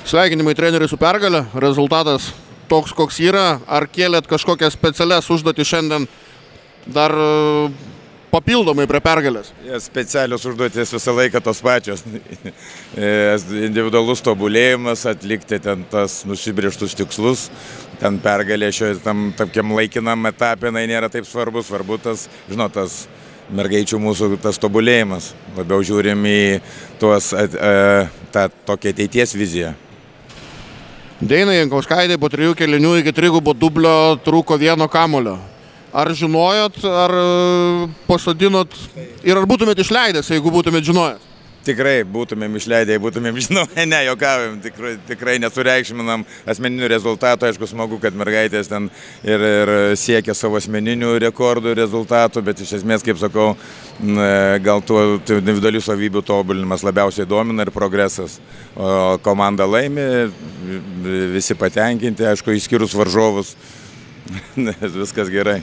Sveikinimai treneriui su pergale, rezultatas toks, koks yra. Ar kėlėt kažkokias specialias užduotis šiandien dar papildomai prie pergalės? Specialios užduotis visą laiką tos pačios. Individualus tobulėjimas, atlikti ten tas nusibrėžtus tikslus. Ten pergalė šioje tokiam laikinam etapė nėra taip svarbus. Svarbu tas, žinot, tas mergaičių mūsų tas tobulėjimas. Labiau žiūrim į tuos tą tokią ateities viziją. Deinai Jankauskaitei po 3 kėlinių iki 3 dublio trūko 1 kamuolio. Ar žinojot, ar pasodinot ir ar būtumėt išleidęs, jeigu būtumėt žinojęs? Tikrai būtumėm išleidę, jei būtumėm žinoję, ne, juokavim, tikrai nesureikšminam asmeninių rezultatų. Aišku, smagu, kad mergaitės ten ir siekia savo asmeninių rekordų rezultatų, bet iš esmės, kaip sakau, gal tų individualių savybių tobulinimas labiausiai domina ir progresas. O komanda laimi, visi patenkinti, aišku, išskyrus varžovus, viskas gerai.